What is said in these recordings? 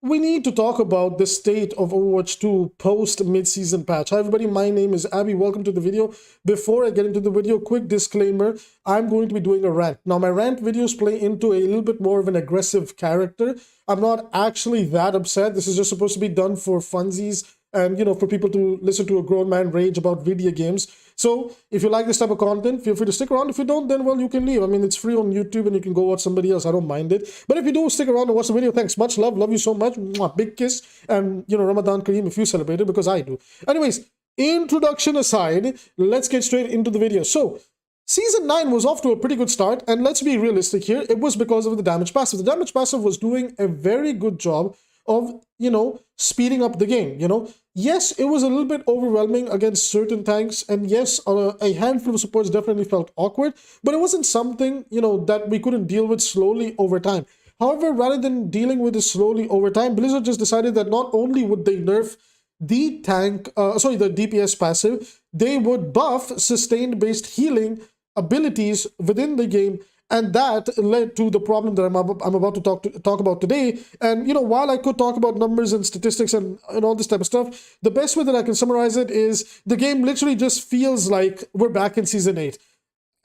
we need to talk about the state of Overwatch 2 post mid-season patch. Hi everybody, my name is Abby. Welcome to the video. Before I get into the video, quick disclaimer, I'm going to be doing a rant. Now my rant videos play into a little bit more of an aggressive character. I'm not actually that upset. This is just supposed to be done for funsies and, you know, for people to listen to a grown man rage about video games. So if you like this type of content, feel free to stick around. If you don't, then well, you can leave. I mean, it's free on YouTube and you can go watch somebody else. I don't mind it. But if you do stick around and watch the video, thanks. Much love. Love you so much. Mwah, big kiss. And, you know, Ramadan Kareem if you celebrate it, because I do. Anyways, introduction aside, let's get straight into the video. So Season 9 was off to a pretty good start, and let's be realistic here, it was because of the damage passive. The damage passive was doing a very good job of, you know, speeding up the game, you know. Yes, it was a little bit overwhelming against certain tanks, and yes, a handful of supports definitely felt awkward, but it wasn't something, you know, that we couldn't deal with slowly over time. However, rather than dealing with it slowly over time, Blizzard just decided that not only would they nerf the DPS passive, they would buff sustained based healing abilities within the game, and that led to the problem that I'm about to talk about today. And, you know, while I could talk about numbers and statistics and all this type of stuff, the best way that I can summarize it is the game literally just feels like we're back in Season 8.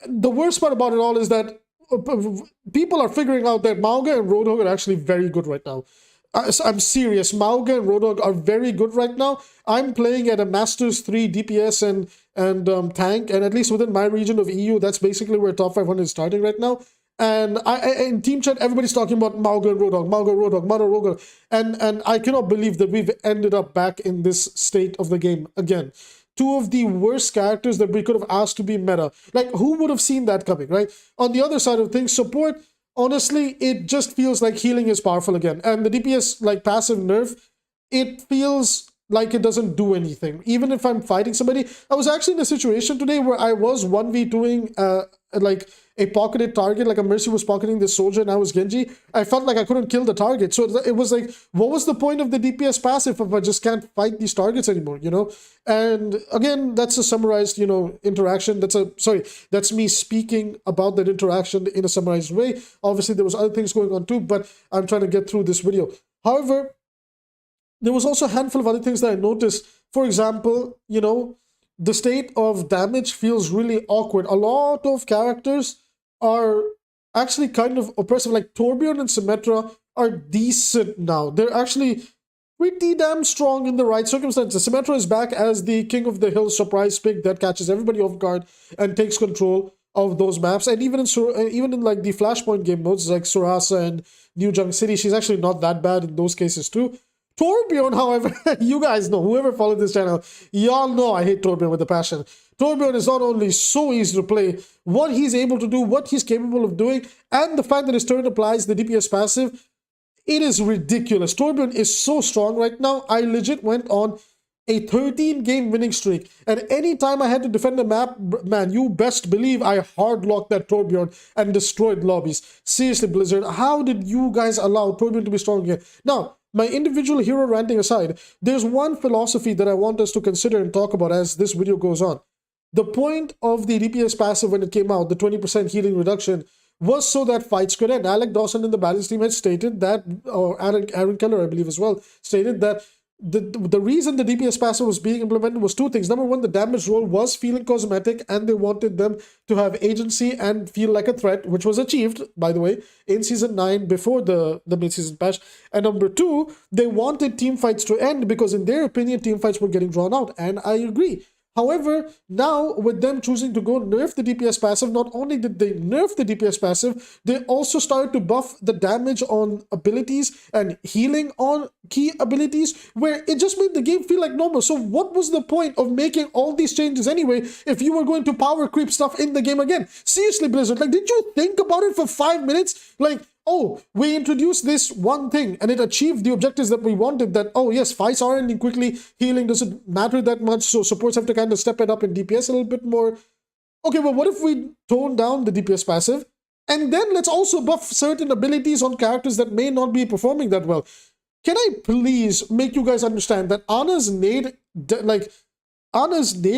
The worst part about it all is that people are figuring out that 𝐒𝐈𝐓 and Roadhog are actually very good right now. I'm serious. 𝐒𝐈𝐓 and Roadhog are very good right now. I'm playing at a Masters 3 DPS and tank, and at least within my region of EU, that's basically where top 500 is starting right now. And in team chat, everybody's talking about 𝐒𝐈𝐓 and Roadhog, 𝐒𝐈𝐓, Roadhog, 𝐒𝐈𝐓, Roadhog, and I cannot believe that we've ended up back in this state of the game again. Two of the worst characters that we could have asked to be meta. Like, who would have seen that coming, right? On the other side of things, support, honestly, it just feels like healing is powerful again. And the DPS, like, passive nerf, it feels like it doesn't do anything. Even if I'm fighting somebody, I was actually in a situation today where I was 1v2ing like a pocketed target, like a Mercy was pocketing this soldier and I was Genji. I felt like I couldn't kill the target. So it was like, what was the point of the DPS passive if I just can't fight these targets anymore, you know? And again, that's a summarized, you know, interaction. That's me speaking about that interaction in a summarized way. Obviously, there was other things going on too, but I'm trying to get through this video. However, there was also a handful of other things that I noticed. For example, you know, the state of damage feels really awkward. A lot of characters are actually kind of oppressive. Like Torbjorn and Symmetra are decent now. They're actually pretty damn strong in the right circumstances. Symmetra is back as the King of the Hill surprise pick that catches everybody off guard and takes control of those maps. And even in like the Flashpoint game modes like Surasa and New Junk City, she's actually not that bad in those cases too. Torbjorn, however, you guys know, whoever followed this channel, y'all know I hate Torbjorn with a passion. Torbjorn is not only so easy to play, what he's able to do, what he's capable of doing, and the fact that his turret applies the DPS passive, it is ridiculous. Torbjorn is so strong right now. I legit went on a 13-game winning streak, and anytime I had to defend the map, man, you best believe I hard-locked that Torbjorn and destroyed lobbies. Seriously, Blizzard, how did you guys allow Torbjorn to be strong again? Now, my individual hero ranting aside, there's one philosophy that I want us to consider and talk about as this video goes on. The point of the DPS passive when it came out, the 20% healing reduction, was so that fights could end. Alec Dawson in the balance team had stated that, or Aaron Keller, I believe as well, stated that the reason the DPS passive was being implemented was two things. Number one, the damage roll was feeling cosmetic and they wanted them to have agency and feel like a threat, which was achieved, by the way, in Season 9 before the mid-season patch. And number two, they wanted team fights to end because in their opinion, team fights were getting drawn out. And I agree. However, now with them choosing to go nerf the DPS passive, not only did they nerf the DPS passive, they also started to buff the damage on abilities and healing on key abilities, where it just made the game feel like normal. So what was the point of making all these changes anyway if you were going to power creep stuff in the game again? Seriously, Blizzard, like, did you think about it for 5 minutes? Like, oh, we introduced this one thing and it achieved the objectives that we wanted, that, oh yes, fights are ending quickly, healing doesn't matter that much, so supports have to kind of step it up in DPS a little bit more. Okay, well, what if we tone down the DPS passive and then let's also buff certain abilities on characters that may not be performing that well? Can I please make you guys understand that Ana's nade,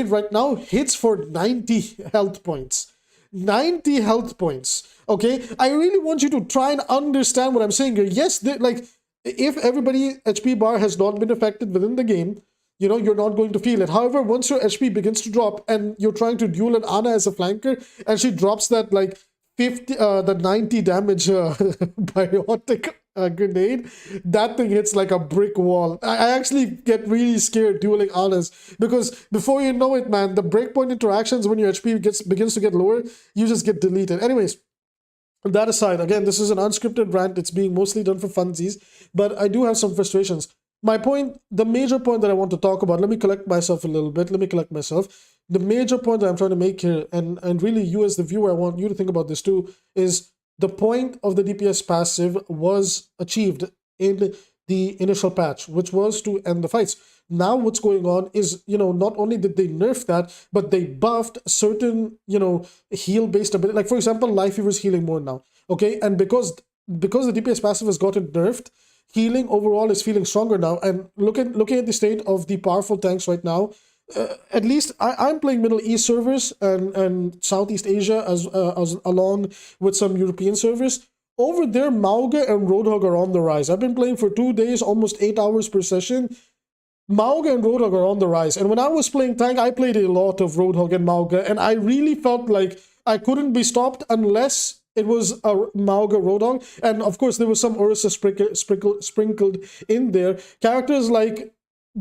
right now hits for 90 health points. 90 health points. Okay, I really want you to try and understand what I'm saying here. Yes, like if everybody HP bar has not been affected within the game, you know, you're not going to feel it. However, once your HP begins to drop and you're trying to duel an Ana as a flanker, and she drops that like 50, the 90 damage biotic grenade, that thing hits like a brick wall. I actually get really scared dueling Anas, because before you know it, man, the breakpoint interactions when your HP begins to get lower, you just get deleted. Anyways, that aside, again, this is an unscripted rant. It's being mostly done for funsies, but I do have some frustrations. My point, the major point that I want to talk about, let me collect myself a little bit. Let me collect myself. The major point that I'm trying to make here, and really you as the viewer, I want you to think about this too, is the point of the DPS passive was achieved in the initial patch, which was to end the fights. Now what's going on is, you know, not only did they nerf that, but they buffed certain, you know, heal-based ability. Like, for example, 𝐓𝐈𝐈 is healing more now, okay? And because the DPS passive has gotten nerfed, healing overall is feeling stronger now. And looking at the state of the powerful tanks right now, at least I'm playing Middle East servers and Southeast Asia as along with some European servers. Over there, 𝐒𝐈𝐓 and Roadhog are on the rise. I've been playing for 2 days, almost 8 hours per session. 𝐒𝐈𝐓 and Roadhog are on the rise. And when I was playing tank, I played a lot of Roadhog and 𝐒𝐈𝐓, and I really felt like I couldn't be stopped unless it was a 𝐒𝐈𝐓 Roadhog. And of course, there was some Ursa sprinkled in there. Characters like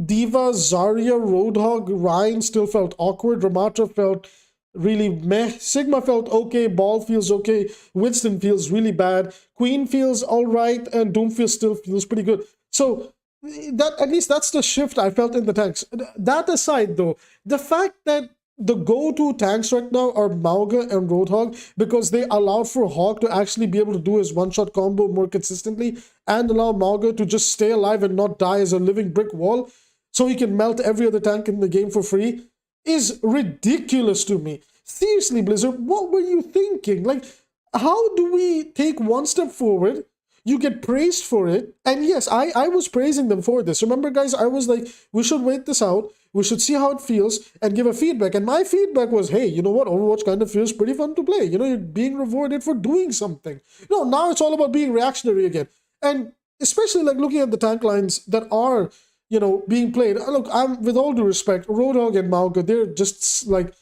D.Va, Zarya, Roadhog, Ryan still felt awkward. Ramatra felt really meh. Sigma felt okay. Ball feels okay. Winston feels really bad. Queen feels all right. And Doomfist still feels pretty good. So that, at least that's the shift I felt in the tanks. That aside, though, the fact that the go-to tanks right now are 𝐒𝐈𝐓 and Roadhog, because they allowed for Hawk to actually be able to do his one-shot combo more consistently, and allow 𝐒𝐈𝐓 to just stay alive and not die as a living brick wall, so he can melt every other tank in the game for free, is ridiculous to me. Seriously, Blizzard, what were you thinking? Like, how do we take one step forward? You get praised for it. And yes, I was praising them for this. Remember, guys, I was like, we should wait this out. We should see how it feels and give a feedback. And my feedback was, hey, you know what? Overwatch kind of feels pretty fun to play. You know, you're being rewarded for doing something. No, now it's all about being reactionary again. And especially like looking at the tank lines that are, you know, being played. Look, I'm, with all due respect, Roadhog and 𝐒𝐈𝐓, they're just like,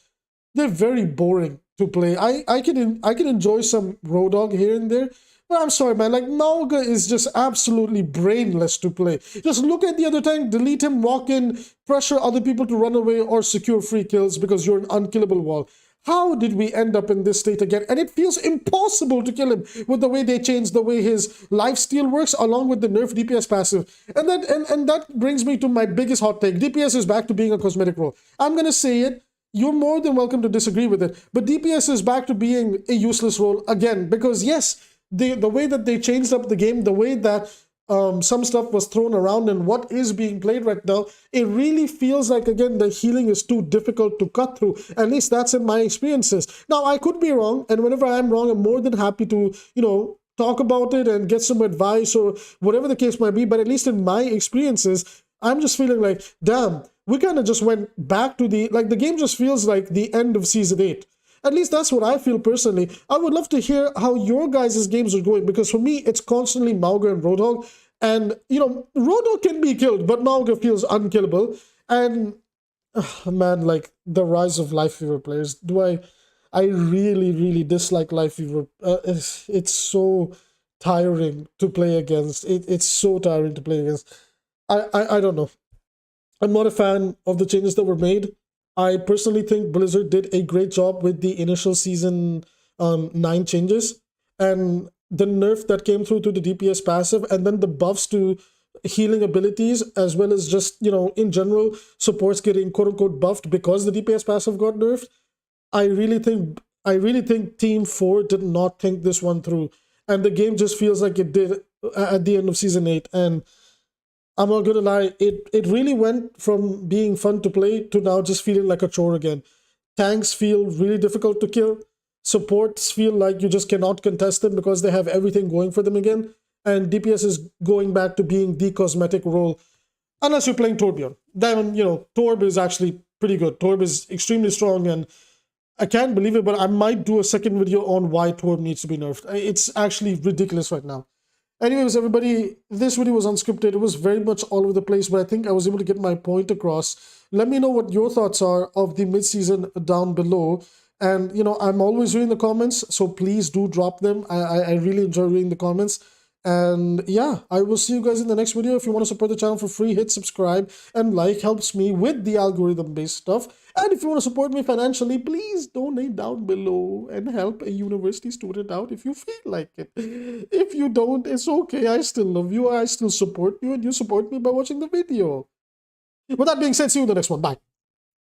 they're very boring to play. I can enjoy some Roadhog here and there, but I'm sorry, man, like 𝐒𝐈𝐓 is just absolutely brainless to play. Just look at the other tank, delete him, walk in, pressure other people to run away or secure free kills because you're an unkillable wall. How did we end up in this state again? And it feels impossible to kill him with the way they changed the way his lifesteal works, along with the nerf DPS passive. And that brings me to my biggest hot take. DPS is back to being a cosmetic role. I'm gonna say it. You're more than welcome to disagree with it, but DPS is back to being a useless role again, because yes, the way that they changed up the game, the way that some stuff was thrown around and what is being played right now, it really feels like, again, the healing is too difficult to cut through. At least that's in my experiences. Now, I could be wrong, and whenever I'm wrong, I'm more than happy to, you know, talk about it and get some advice or whatever the case might be. But at least in my experiences, I'm just feeling like, damn, we kind of just went back to the game just feels like the end of Season 8. At least that's what I feel personally. I would love to hear how your guys' games are going, because for me, it's constantly 𝐒𝐈𝐓 and Roadhog. And, you know, Roadhog can be killed, but 𝐒𝐈𝐓 feels unkillable. And, man, like, the rise of 𝐓𝐈𝐈 players. I really, really dislike 𝐓𝐈𝐈. It's so tiring to play against. It's so tiring to play against. I don't know. I'm not a fan of the changes that were made. I personally think Blizzard did a great job with the initial Season 9 changes, and the nerf that came through to the DPS passive, and then the buffs to healing abilities, as well as just, you know, in general, supports getting quote-unquote buffed because the DPS passive got nerfed. I really think Team 4 did not think this one through, and the game just feels like it did at the end of Season 8, and I'm not gonna lie, it really went from being fun to play to now just feeling like a chore again. Tanks feel really difficult to kill. Supports feel like you just cannot contest them because they have everything going for them again. And DPS is going back to being the cosmetic role. Unless you're playing Torbjorn. Then, you know, Torb is actually pretty good. Torb is extremely strong, and I can't believe it, but I might do a second video on why Torb needs to be nerfed. It's actually ridiculous right now. Anyways, everybody, this video was unscripted. It was very much all over the place, but I think I was able to get my point across. Let me know what your thoughts are of the mid-season down below. And, you know, I'm always reading the comments, so please do drop them. I really enjoy reading the comments. And yeah, I will see you guys in the next video. If you want to support the channel for free, hit subscribe and like. Helps me with the algorithm-based stuff. And if you want to support me financially, please donate down below and help a university student out if you feel like it. If you don't, it's okay. I still love you. I still support you, and you support me by watching the video. With that being said, see you in the next one. Bye.